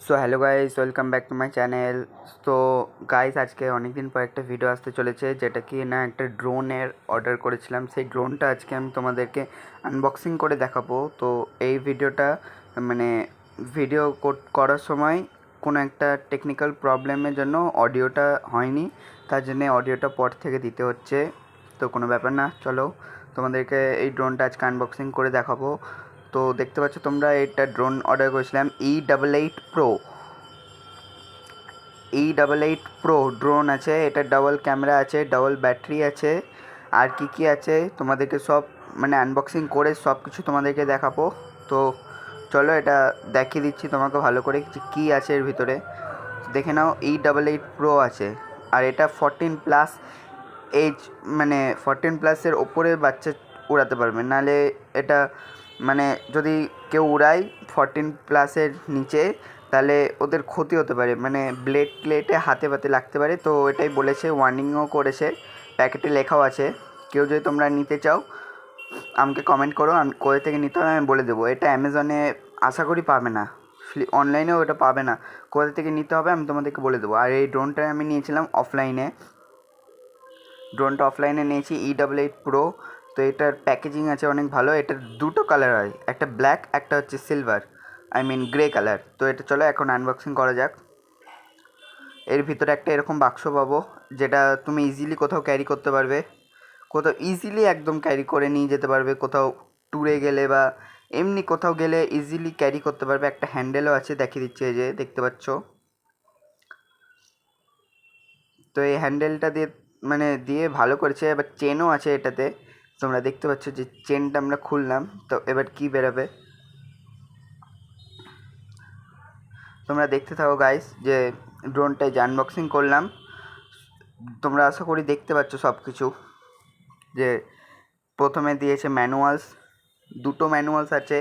So hello guys, welcome back to my channel. তো guys, আজকে অনেক দিন পর একটা ভিডিও আসতে চলেছে, যেটা কি না একটা ড্রোনের অর্ডার করেছিলাম। সেই ড্রোনটা আজকে আমি তোমাদেরকে আনবক্সিং করে দেখাবো। তো এই ভিডিওটা মানে ভিডিও করার সময় কোনো একটা টেকনিক্যাল প্রবলেমের জন্য অডিওটা হয়নি, তার জন্য অডিওটা পর থেকে দিতে হচ্ছে। তো কোনো ব্যাপার না, চলো তোমাদেরকে এই ড্রোনটা আজকে আনবক্সিং করে দেখাবো। তো দেখতে পাচ্ছ তোমরা, এটা ড্রোন অর্ডার করেছিলাম E88 Pro ড্রোন আছে। এটা ডাবল ক্যামেরা আছে, ডাবল ব্যাটারি আছে, আর কি আছে তোমাদেরকে সব মানে আনবক্সিং করে সব কিছু তোমাদেরকে দেখাবো। তো চলো এটা দেখিয়ে দিচ্ছি তোমাকে ভালো করে কী আছে এর ভিতরে। দেখে নাও, E88 Pro আছে, আর এটা 14+ এজ, মানে 14+এর ওপরে বাচ্চা উড়াতে পারবে। নাহলে এটা মানে যদি কেউ উড়ায় 14+এর নিচে, তাহলে ওদের ক্ষতি হতে পারে, মানে ব্লেডে হাতে পাতে লাগতে পারে। তো এটাই বলেছে, ওয়ার্নিংও করেছে, প্যাকেটে লেখাও আছে। কেউ যদি তোমরা নিতে চাও আমাকে কমেন্ট করো, আমি কোথা থেকে নিতে হবে আমি বলে দেবো। এটা অ্যামাজনে আশা করি পাবে না, অনলাইনেও এটা পাবে না। কোথা থেকে নিতে হবে আমি তোমাদেরকে বলে দেবো। আর এই ড্রোনটা আমি নিয়েছিলাম অফলাইনে, ড্রোনটা অফলাইনে নিয়েছি E88 Pro। তো এটার প্যাকেজিং আছে অনেক ভালো। এটার দুটো কালার হয়, একটা ব্ল্যাক, একটা হচ্ছে সিলভার, গ্রে কালার। তো এটা চলো এখন আনবক্সিং করা যাক। এর ভিতরে একটা এরকম বাক্স পাবো, যেটা তুমি ইজিলি কোথাও ক্যারি করতে পারবে, কোথাও ইজিলি একদম ক্যারি করে নিয়ে যেতে পারবে, কোথাও ট্যুরে গেলে বা এমনি কোথাও গেলে ইজিলি ক্যারি করতে পারবে। একটা হ্যান্ডেলও আছে, দেখিয়ে দিচ্ছে, এই যে দেখতে পাচ্ছ। তো এই হ্যান্ডেলটা দিয়ে ভালো করেছে। এবার চেনও আছে এটাতে, তোমরা দেখতে পাচ্ছ যে চেনটা আমরা খুললাম। তো এবার কি বেরোবে তোমরা দেখতে থাকো গাইস, যে ড্রোনটায় যে আনবক্সিং করলাম। তোমরা আশা করি দেখতে পাচ্ছ সব কিছু। যে প্রথমে দিয়েছে ম্যানুয়ালস, দুটো ম্যানুয়ালস আছে।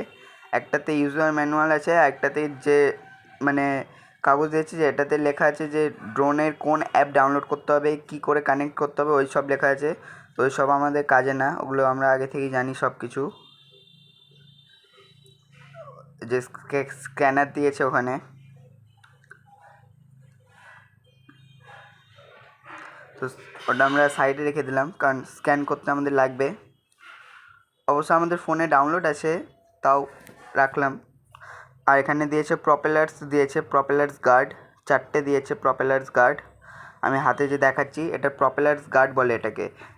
একটাতে ইউজার ম্যানুয়াল আছে, আর একটাতে যে মানে কাগজ দিয়েছে, যে এটাতে লেখা আছে যে ড্রোনের কোন অ্যাপ ডাউনলোড করতে হবে, কি করে কানেক্ট করতে হবে, ওই সব লেখা আছে। তো ওই সব আমাদের কাজে না, ওগুলো আমরা আগে থেকেই জানি সব কিছু। যে স্ক্যানার দিয়েছে ওখানে, তো ওটা আমরা সাইডে রেখে দিলাম, কারণ স্ক্যান করতে আমাদের লাগবে। অবশ্য আমাদের ফোনে ডাউনলোড আছে, তাও রাখলাম। আর এখানে দিয়েছে প্রপেলার্স গার্ড, চারটে দিয়েছে প্রপেলার্স গার্ড। আমি হাতে যে দেখাচ্ছি, এটা প্রপেলার্স গার্ড বলে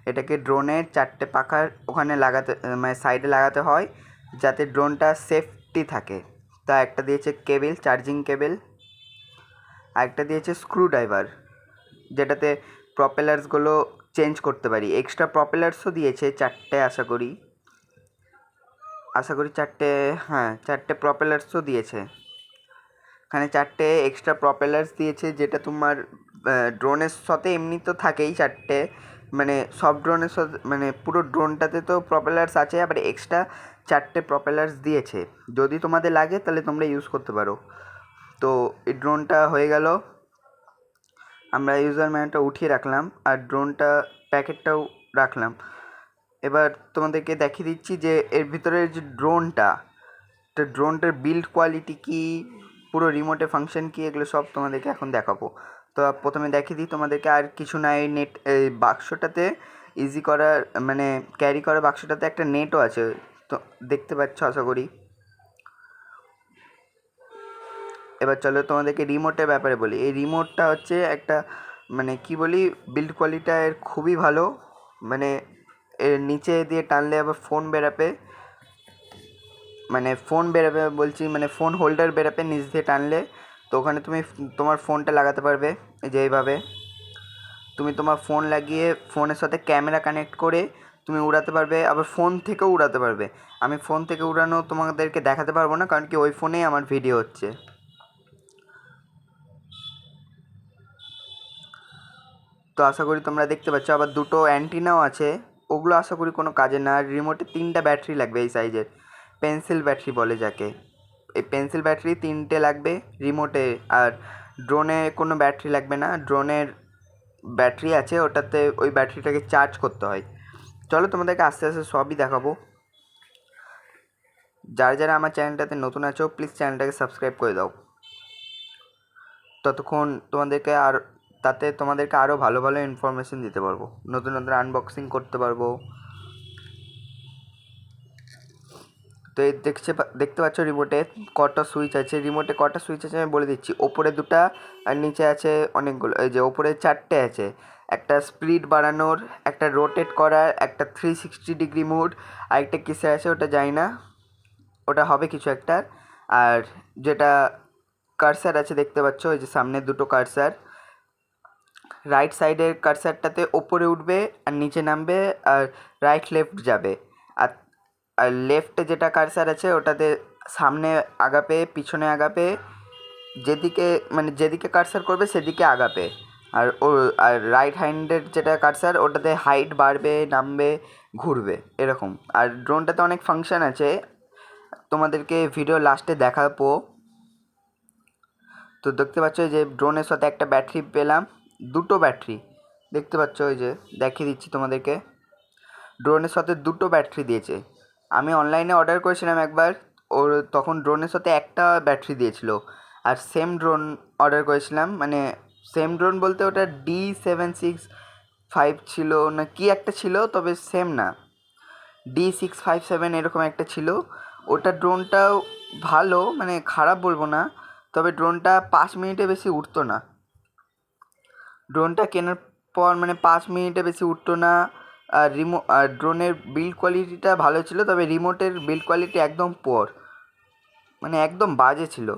এটাকে ড্রোনের চারটে পাখার ওখানে লাগাতে, মানে সাইডে লাগাতে হয়, যাতে ড্রোনটা সেফটি থাকে। তা একটা দিয়েছে কেবেল, চার্জিং কেবেল। আর একটা দিয়েছে স্ক্রু ড্রাইভার, যেটাতে প্রপেলার্সগুলো চেঞ্জ করতে পারি। এক্সট্রা প্রপেলার্সও দিয়েছে চারটে, আশা করি চারটে, হ্যাঁ চারটে প্রপেলার্সও দিয়েছে। এখানে চারটে এক্সট্রা প্রপেলার্স দিয়েছে, যেটা তোমার ড্রোনের সাথে এমনি তো থাকেই চারটে, মানে সব ড্রোনের সাথে, মানে পুরো ড্রোনটাতে তো প্রপেলার্স আছে, আবার এক্সট্রা চারটে প্রপেলার্স দিয়েছে। যদি তোমাদের লাগে তাহলে তোমরা ইউজ করতে পারো। তো এই ড্রোনটা হয়ে গেল, আমরা ইউজার ম্যানুয়ালটা উঠিয়ে রাখলাম, আর ড্রোনটা প্যাকেটটাও রাখলাম। এবার তোমাদেরকে দেখিয়ে দিচ্ছি যে এর ভিতরে যে ড্রোনটার বিল্ড কোয়ালিটি কী, পুরো রিমোটে ফাংশন কী, এগুলো সব তোমাদেরকে এখন দেখাবো। তো প্রথমে দেখিয়ে দিই তোমাদেরকে, আর কিছু না, এই বাক্সটাতে ইজি করার, মানে ক্যারি করার বাক্সটাতে একটা নেটও আছে, তো দেখতে পাচ্ছ আশা করি। এবার চলো তোমাদেরকে রিমোটের ব্যাপারে বলি। এই রিমোটটা হচ্ছে একটা, মানে কি বলি, বিল্ড কোয়ালিটিটা এর খুবই ভালো। মানে এর নিচে দিয়ে টানলে আবার ফোন বেরোবে বলছি, মানে ফোন হোল্ডার বেরোবে নিচ দিয়ে টানলে। তো ওখানে তুমি তোমার ফোনটা লাগাতে পারবে, যে এইভাবে তুমি তোমার ফোন লাগিয়ে ফোনের সাথে ক্যামেরা কানেক্ট করে তুমি উড়াতে পারবে, আবার ফোন থেকেও উড়াতে পারবে। আমি ফোন থেকে উড়ানো তোমাদেরকে দেখাতে পারবো না, কারণ কি ওই ফোনেই আমার ভিডিও হচ্ছে। তো আশা করি তোমরা দেখতে পাচ্ছ, আবার দুটো অ্যান্টিনাও আছে, ওগুলো আশা করি কোনো কাজে না। আর রিমোটে 3টা ব্যাটারি লাগবে, এই সাইজের পেন্সিল ব্যাটারি বলে যাকে। এই পেন্সিল ব্যাটারি 3টে লাগবে রিমোটে। আর ড্রোনে কোনো ব্যাটারি লাগবে না, ড্রোনের ব্যাটারি আছে, ওটাতে ওই ব্যাটারিটাকে চার্জ করতে হয়। চলো তোমাদেরকে আস্তে আস্তে সবই দেখাবো। যারা যারা আমার চ্যানেলটাতে নতুন আছো, প্লিজ চ্যানেলটাকে সাবস্ক্রাইব করে দাও। ততক্ষণ তোমাদেরকে তোমাদেরকে আরও ভালো ভালো ইনফরমেশন দিতে পারবো, নতুন নতুন আনবক্সিং করতে পারবো। তো এই দেখতে পাচ্ছ রিমোটে কটা সুইচ আছে, আমি বলে দিচ্ছি। ওপরে 2টা আর নিচে আছে অনেকগুলো। এই যে ওপরে 4টে আছে, একটা স্পিড বাড়ানোর, একটা রোটেট করার, একটা 360 ডিগ্রি মোড, আর একটা কিসে আছে ওটা জানি না, ওটা হবে কিছু একটা। আর যেটা কার্সার আছে দেখতে পাচ্ছ, ওই যে সামনে 2টো কার্সার, রাইট সাইডের কার্সারটাতে ওপরে উঠবে আর নিচে নামবে, আর রাইট লেফট যাবে। আর আর লেফটে যেটা কার্সার আছে ওটাতে সামনে আগাবে, পিছনে আগাবে, যেদিকে কার্সার করবে সেদিকে আগাবে। আর রাইট হ্যান্ডের যেটা কার্সার ওটাতে হাইট বাড়বে, নামবে, ঘুরবে, এরকম। আর ড্রোনটাতে অনেক ফাংশন আছে, তোমাদেরকে ভিডিও লাস্টে দেখাবো। তো দেখতে পাচ্ছ যে ড্রোনের সাথে একটা ব্যাটারি পেলাম, 2টো ব্যাটারি দেখতে পাচ্ছ, ওই যে দেখিয়ে দিচ্ছি তোমাদেরকে। ড্রোনের সাথে 2টো ব্যাটারি দিয়েছে। আমি অনলাইনে অর্ডার করেছিলাম একবার, তখন ড্রোনের সাথে একটা ব্যাটারি দিয়েছিল। আর সেম ড্রোন অর্ডার করেছিলাম, মানে সেম ড্রোন বলতে ওটা D765 ছিল না কি একটা ছিল, তবে সেম না, D657 এরকম একটা ছিল। ওটা ড্রোনটাও ভালো, মানে খারাপ বলবো না, তবে ড্রোনটা 5 মিনিটে বেশি উঠতো না। ড্রোনটা কেনার পর 5 মিনিটে বেশি উঠতো না। আর ড্রোনের বিল্ড কোয়ালিটিটা ভালো ছিল, তবে রিমোটের বিল্ড কোয়ালিটি একদম পুয়ার, একদম বাজে ছিল,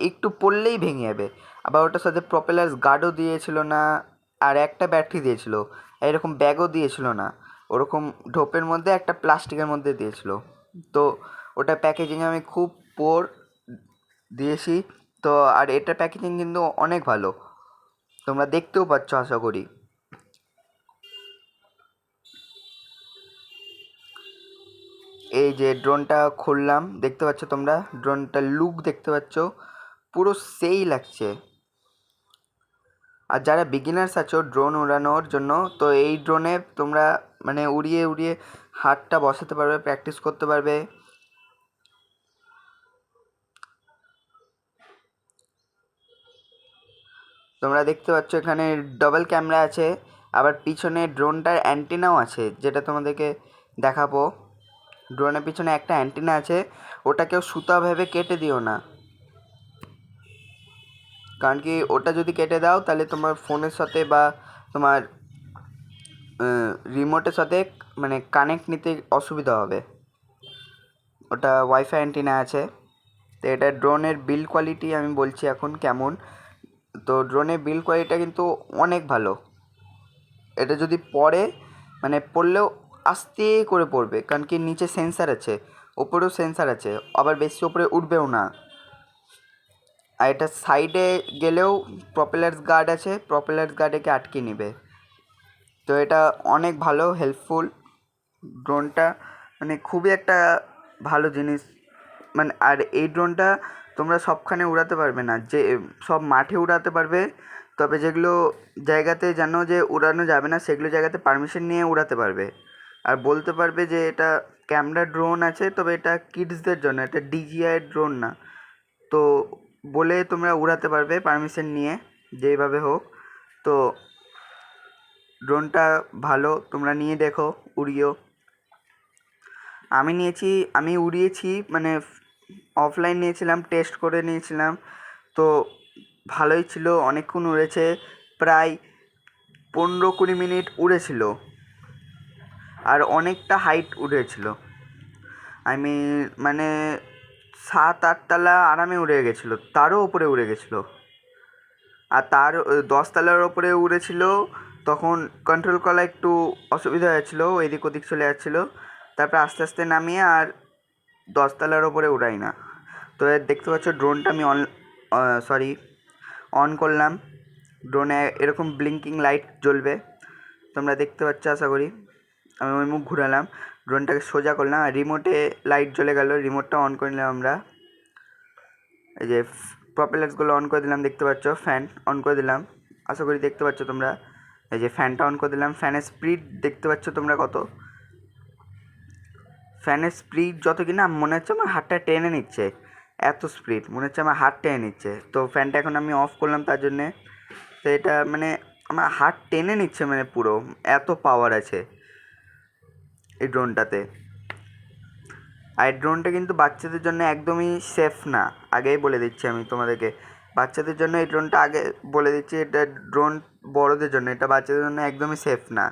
একটু পড়লেই ভেঙে যাবে। আবার ওটার সাথে প্রপেলার গার্ডও দিয়েছিল না, আর একটা ব্যাটারি দিয়েছিল, এরকম ব্যাগও দিয়েছিল না, ওরকম ঢোপের মধ্যে একটা প্লাস্টিকের মধ্যে দিয়েছিল। তো ওটা প্যাকেজিং আমি খুব পোর দিয়েছি। তো আর এটার প্যাকেজিং কিন্তু অনেক ভালো, তোমরা দেখতেও পাচ্ছ আশা করি। এই যে ড্রোনটা খুললাম, দেখতে পাচ্ছ তোমরা ড্রোনটার লুক দেখতে পাচ্ছ, পুরো সেই লাগছে। আর যারা বিগিনার্স আছো ড্রোন উড়ানোর জন্য, তো এই ড্রোনে তোমরা উড়িয়ে উড়িয়ে হাতটা বসাতে পারবে, প্র্যাকটিস করতে পারবে। তোমরা দেখতে পাচ্ছ এখানে ডবল ক্যামেরা আছে, আবার পিছনে ড্রোনটার অ্যান্টেনাও আছে, যেটা তোমাদেরকে দেখাবো। ড্রোনের পিছনে একটা অ্যান্টেনা আছে, ওটা কেউ সুতাভাবে কেটে দিও না, কারণ কি ওটা যদি কেটে দাও তাহলে তোমার ফোনের সাথে বা তোমার রিমোটের সাথে কানেক্ট নিতে অসুবিধা হবে। ওটা ওয়াইফাই অ্যান্টেনা আছে। তো এটা ড্রোনের বিল্ড কোয়ালিটি আমি বলছি এখন কেমন। তো ড্রোনের বিল্ড কোয়ালিটিটা কিন্তু অনেক ভালো। এটা যদি পড়লেও আস্তে করে পড়বে, কারণ কি নিচে সেন্সার আছে, ওপরেও সেন্সার আছে, আবার বেশি ওপরে উঠবেও না। আর এটা সাইডে গেলেও প্রপেলার্স গার্ড আছে, প্রপেলার্স গার্ড একে আটকে নেবে। তো এটা অনেক ভালো, হেল্পফুল ড্রোনটা, খুবই একটা ভালো জিনিস। আর এই ড্রোনটা তোমরা সবখানে উড়াতে পারবে না, যে সব মাঠে উড়াতে পারবে, তবে যেগুলো জায়গাতে জানো যে উড়ানো যাবে না সেগুলো জায়গাতে পারমিশন নিয়ে উড়াতে পারবে। আর বলতে পারবে যে এটা ক্যামেরা ড্রোন আছে, তবে এটা কিডসদের জন্য, এটা DJI ড্রোন না, তো বলে তোমরা উড়াতে পারবে পারমিশন নিয়ে, যেইভাবে হোক। তো ড্রোনটা ভালো, তোমরা নিয়ে দেখো, উড়িও। আমি উড়িয়েছি, অফলাইন নিয়েছিলাম, টেস্ট করে নিয়েছিলাম, তো ভালোই ছিল, অনেকক্ষণ উড়েছে, প্রায় 15-20 মিনিট উড়েছিল, আর অনেকটা হাইট উড়েছিল। আমি 7-8 তলা আরামে উড়ে গেছিলো, তারও উপরে উড়ে গেছিলো। আর তার 10 তলার ওপরে উড়েছিল, তখন কন্ট্রোল করা একটু অসুবিধা হয়েছিলো, এদিক ওদিক চলে যাচ্ছিলো। তারপর আস্তে আস্তে নামিয়ে আর 10 তলার ওপরে উড়াই না। তো দেখতে পাচ্ছ ড্রোনটা আমি অন করলাম, ড্রোনে এরকম ব্লিঙ্কিং লাইট জ্বলবে, তোমরা দেখতে পাচ্ছ আশা করি। আমি ওই মুখ ঘুরালাম, ড্রোনটাকে সোজা করলাম, আর রিমোটে লাইট জ্বলে গেল, রিমোটটা অন করে নিলাম আমরা। এই যে প্রপেলার্সগুলো অন করে দিলাম, দেখতে পাচ্ছ, ফ্যান অন করে দিলাম, আশা করি দেখতে পাচ্ছ তোমরা। এই যে ফ্যানটা অন করে দিলাম, ফ্যানের স্পিড দেখতে পাচ্ছ তোমরা কত, ফ্যানের স্পিড যত কিনা মনে হচ্ছে আমার হাতটা টেনে নিচ্ছে, এত স্পিড মনে হচ্ছে আমার হাত টেনে নিচ্ছে। তো ফ্যানটা এখন আমি অফ করলাম তার জন্যে। তো এটা মানে আমার হাত টেনে নিচ্ছে, মানে পুরো এত পাওয়ার আছে এই ড্রোনটাতে। আর ড্রোনটা কিন্তু বাচ্চাদের জন্য একদমই সেফ না, আগেই বলে দিচ্ছি আমি তোমাদেরকে। বাচ্চাদের জন্য এই ড্রোনটা আগে বলে দিচ্ছি, এটা ড্রোন বড়দের জন্য, এটা বাচ্চাদের জন্য একদমই সেফ না।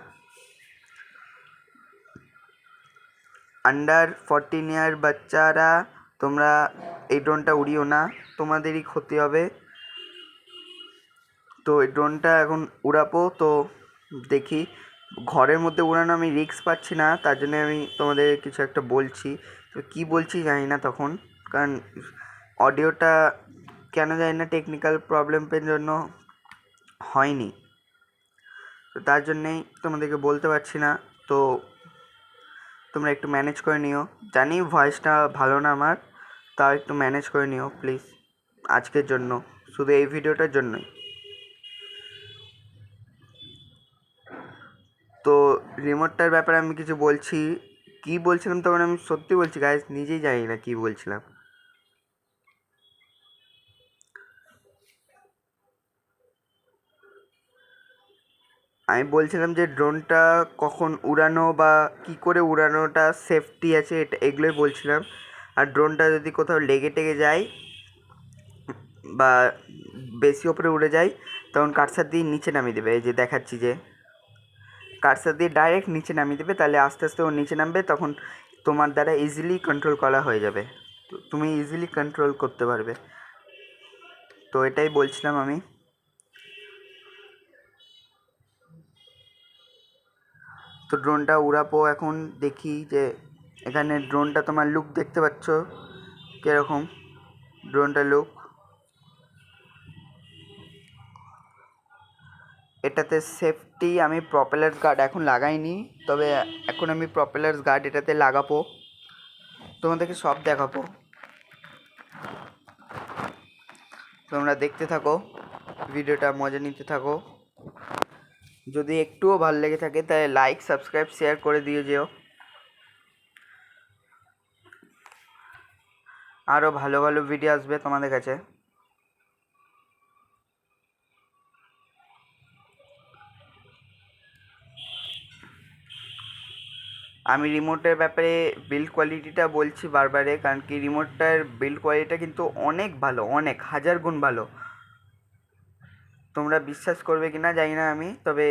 আন্ডার 14 ইয়ার বাচ্চারা তোমরা এই ড্রোনটা উড়িও না, তোমাদেরই ক্ষতি হবে। তো এই ড্রোনটা এখন উড়াবো, তো দেখি। ঘরের মধ্যে উড়ানো আমি রিস্ক পাচ্ছি না, তার জন্য আমি তোমাদের কিছু একটা বলছি। তো কী বলছি জানি না তখন, কারণ অডিওটা কেন জানি না টেকনিক্যাল প্রবলেমের জন্য হয়নি, তো তার জন্যেই তোমাদেরকে বলতে পারছি না। তো তোমরা একটু ম্যানেজ করে নিও। জানি ভয়েসটা ভালো না আমার, তাও একটু ম্যানেজ করে নিও প্লিজ, আজকের জন্য, শুধু এই ভিডিওটার জন্যই। তো রিমোটটার ব্যাপারে আমি কিছু বলছি, কী বলছিলাম তখন আমি সত্যি বলছি গাইস, নিজেই জানি না কী বলছিলাম। আমি বলছিলাম যে ড্রোনটা কখন উড়ানো বা কী করে উড়ানোটা সেফটি আছে, এটা এগুলোই বলছিলাম। আর ড্রোনটা যদি কোথাও লেগে টেগে যায় বা বেশি ওপরে উড়ে যায়, তখন কার্সার দিয়ে নিচে নামিয়ে দেবে। এই যে দেখাচ্ছি, যে কার্সার দিয়ে ডাইরেক্ট নিচে নামিয়ে দেবে, তাহলে আস্তে আস্তে ও নিচে নামবে, তখন তোমার দ্বারা ইজিলি কন্ট্রোল করা হয়ে যাবে, তুমি ইজিলি কন্ট্রোল করতে পারবে। তো এটাই বলছিলাম আমি। তো ড্রোনটা উড়াবো এখন, দেখি যে এখানে ড্রোনটা তোমার লুক দেখতে পাচ্ছ কীরকম, ড্রোনটার লুক। এটাতে সেফটি আমি প্রপেলার গার্ড এখন লাগাইনি, তবে এখন আমি প্রপেলার গার্ড এটাতে লাগাবো, তোমাদেরকে সব দেখাবো। তোমরা দেখতে থাকো ভিডিওটা, মজা নিতে থাকো। যদি একটুও ভালো লেগে থাকে তাহলে লাইক, সাবস্ক্রাইব, শেয়ার করে দিয়ে যেও। আরও ভালো ভালো ভিডিও আসবে তোমাদের কাছে। আমি রিমোটের ব্যাপারে বিল্ড কোয়ালিটিটা বলছি বারবারে, কারণ কি রিমোটটার বিল্ড কোয়ালিটিটা কিন্তু অনেক ভালো, অনেক হাজার গুণ ভালো। তোমরা বিশ্বাস করবে কি না জানি না আমি, তবে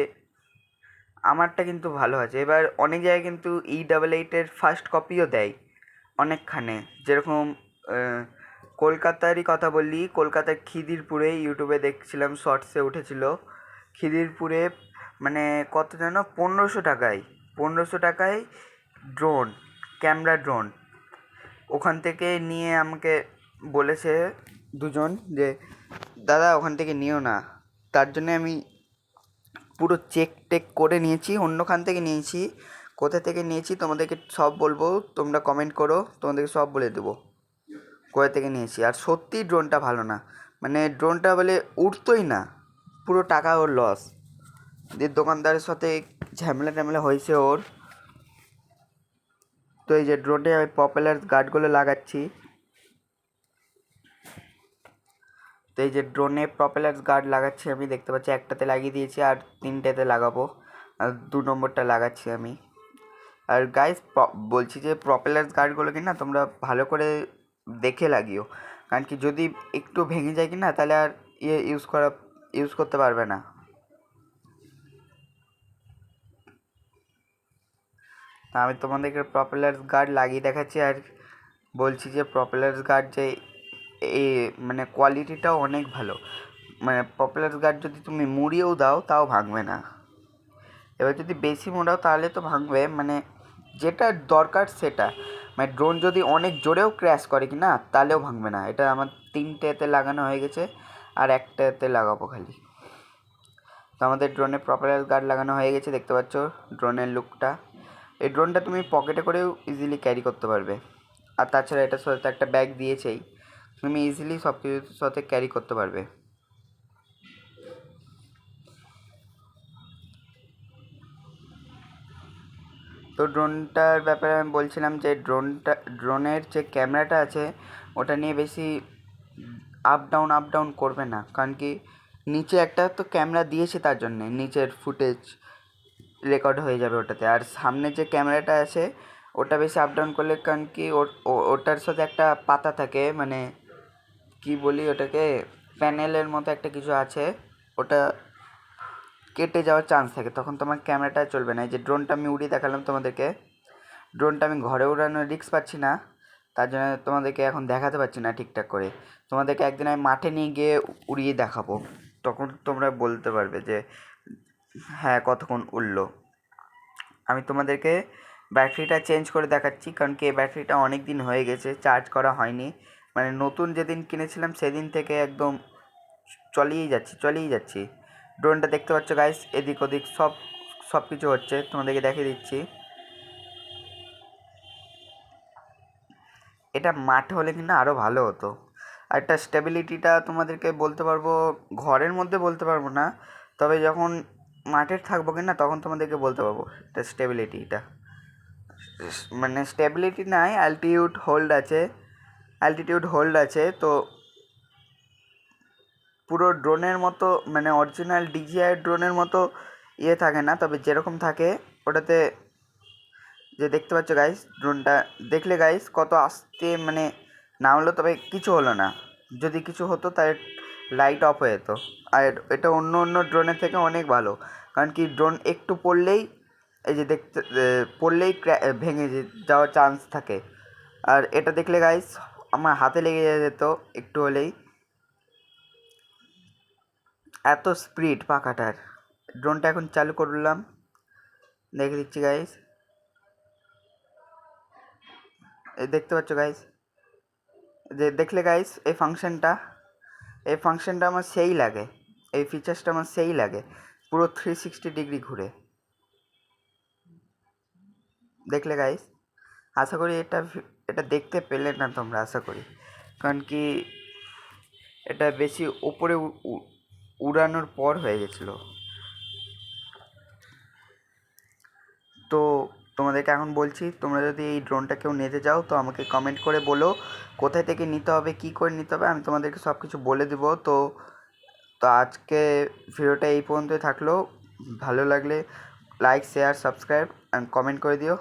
আমারটা কিন্তু ভালো আছে। এবার অনেক জায়গায় কিন্তু E88-এর ফার্স্ট কপিও দেয় অনেকখানে, যেরকম কলকাতারই কথা বললি, কলকাতার খিদিরপুরে ইউটিউবে দেখছিলাম, শর্টসে উঠেছিল, খিদিরপুরে মানে কত যেন 1500 টাকায় ড্রোন, ক্যামেরা ড্রোন, ওখান থেকে নিয়ে আমাকে বলেছে দুজন যে দাদা ওখান থেকে নিও না। তার জন্যে আমি পুরো চেক টেক করে নিয়েছি, অন্যখান থেকে নিয়েছি, কোথা থেকে নিয়েছি তোমাদেরকে সব বলবো, তোমরা কমেন্ট করো, তোমাদেরকে সব বলে দেবো কোথা থেকে নিয়েছি। আর সত্যি ড্রোনটা ভালো না, মানে ড্রোনটা বলে উঠতোই না, পুরো টাকা ওর লস। যে দোকানদারের সাথে ঝামেলা ট্যামেলা হয়েছে ওর। তো এই যে ড্রোনে আমি পপুলার গার্ডগুলো লাগাচ্ছি, তো এই যে ড্রোনে প্রপেলার গার্ড লাগাচ্ছি আমি, দেখতে পাচ্ছি একটাতে লাগিয়ে দিয়েছি, আর 3টেতে লাগাবো, আর 2 নম্বরটা লাগাচ্ছি আমি। আর গাইস বলছি যে প্রপেলার গার্ডগুলো কি না তোমরা ভালো করে দেখে লাগিও, কারণ কি যদি একটু ভেঙে যায় কি না, তাহলে আর ইউজ করতে পারবে না। আমি তোমাদেরকে প্রপেলার গার্ড লাগিয়ে দেখাচ্ছি, আর বলছি যে প্রপেলার গার্ড যে এই মানে কোয়ালিটিটাও অনেক ভালো, মানে পপুলার গার্ড যদি তুমি মুড়িয়েও দাও তাও ভাঙবে না। এবার যদি বেশি মোড়াও তাহলে তো ভাঙবে, মানে যেটা দরকার সেটা, মানে ড্রোন যদি অনেক জোরেও ক্র্যাশ করে কি না তাহলেও ভাঙবে না। এটা আমার 3টেতে লাগানো হয়ে গেছে, আর একটাতে লাগাবো খালি। তো আমাদের ড্রোনে প্রপেলার গার্ড লাগানো হয়ে গেছে, দেখতে পাচ্ছ ড্রোনের লুকটা। এই ড্রোনটা তুমি পকেটে করেও ইজিলি ক্যারি করতে পারবে, আর তাছাড়া এটার সাথে একটা ব্যাগ দিয়েছেই, তুমি ইজিলি সব কিছুর সাথে ক্যারি করতে পারবে। তো ড্রোনটার ব্যাপারে আমি বলছিলাম যে ড্রোনের যে ক্যামেরাটা আছে, ওটা নিয়ে বেশি আপ ডাউন করবে না, কারণ কি নিচে একটা তো ক্যামেরা দিয়েছে, তার জন্যে নিচের ফুটেজ রেকর্ড হয়ে যাবে ওটাতে। আর সামনে যে ক্যামেরাটা আছে ওটা বেশি আপ ডাউন করলে, কারণ কি ওটার সাথে একটা পাতা থাকে, মানে কি বলি ওটাকে, প্যানেলের মতো একটা কিছু আছে, ওটা কেটে যাওয়ার চান্স থাকে, তখন তোমার ক্যামেরাটা চলবে না। এই যে ড্রোনটা আমি উড়িয়ে দেখালাম তোমাদেরকে, ড্রোনটা আমি ঘরে উড়ানোর রিস্ক পাচ্ছি না, তার জন্য তোমাদেরকে এখন দেখাতে পারছি না ঠিকঠাক করে। তোমাদেরকে একদিন আমি মাঠে নিয়ে গিয়ে উড়িয়ে দেখাবো, তখন তোমরা বলতে পারবে যে হ্যাঁ কতক্ষণ উড়লো। আমি তোমাদেরকে ব্যাটারিটা চেঞ্জ করে দেখাচ্ছি, কারণ কি এই ব্যাটারিটা অনেক দিন হয়ে গেছে, চার্জ করা হয়নি, মানে নতুন যেদিন কিনেছিলাম সেদিন থেকে একদম চলেই যাচ্ছি। ড্রোনটা দেখতে পাচ্ছ গাইস, এদিক ওদিক সব কিছু হচ্ছে, তোমাদেরকে দেখিয়ে দিচ্ছি। এটা মাঠে হলে কিন্তু আরও ভালো হতো। আর একটা স্টেবিলিটিটা তোমাদেরকে বলতে পারবো, ঘরের মধ্যে বলতে পারবো না, তবে যখন মাঠের থাকবো কি না তখন তোমাদেরকে বলতে পারবো এটা স্টেবিলিটিটা, মানে স্টেবিলিটি নাই, অ্যালটিটিউড হোল্ড আছে। তো পুরো ড্রোনের মতো, মানে অরিজিনাল ডিজিআই ড্রোনের মতো ইয়ে থাকে না, তবে যেরকম থাকে ওটাতে, যে দেখতে পাচ্ছ গাইস ড্রোনটা দেখলে গাইস কত আস্তে, মানে না হলো, তবে কিছু হলো না, যদি কিছু হতো তাহলে লাইট অফ হয়ে যেত। আর এটা অন্য ড্রোনের থেকে অনেক ভালো, কারণ কি ড্রোন একটু পড়লেই, এই যে দেখতে পড়লেই ভেঙে যাওয়ার চান্স থাকে। আর এটা দেখলে গাইস আমার হাতে লেগে যেত একটু হলেই, এত স্পিড পাখাটার। ড্রোনটা এখন চালু করলাম, দেখে দিচ্ছি গাইস, এই দেখতে পাচ্ছ গাইস, যে দেখলে গাইস এই ফাংশনটা আমার সেই লাগে, এই ফিচার্সটা আমার সেই লাগে, পুরো 360 ডিগ্রি ঘুরে। দেখলে গাইস, আশা করি এটা দেখতে পেলে না তোমরা, আশা করি, কারণ কি এটা বেশি উপরে উড়ানোর পর হয়ে গেছিলো। তো তোমাদেরকে এখন বলছি, তোমরা যদি এই ড্রোনটা কেউ নিতে চাও তো আমাকে কমেন্ট করে বলো কোথায় থেকে নিতে হবে, কী করে নিতে হবে, আমি তোমাদেরকে সব কিছু বলে দেবো। তো তো আজকে ভিডিওটা এই পর্যন্তই থাকলো, ভালো লাগলে like share subscribe and comment করে দিও।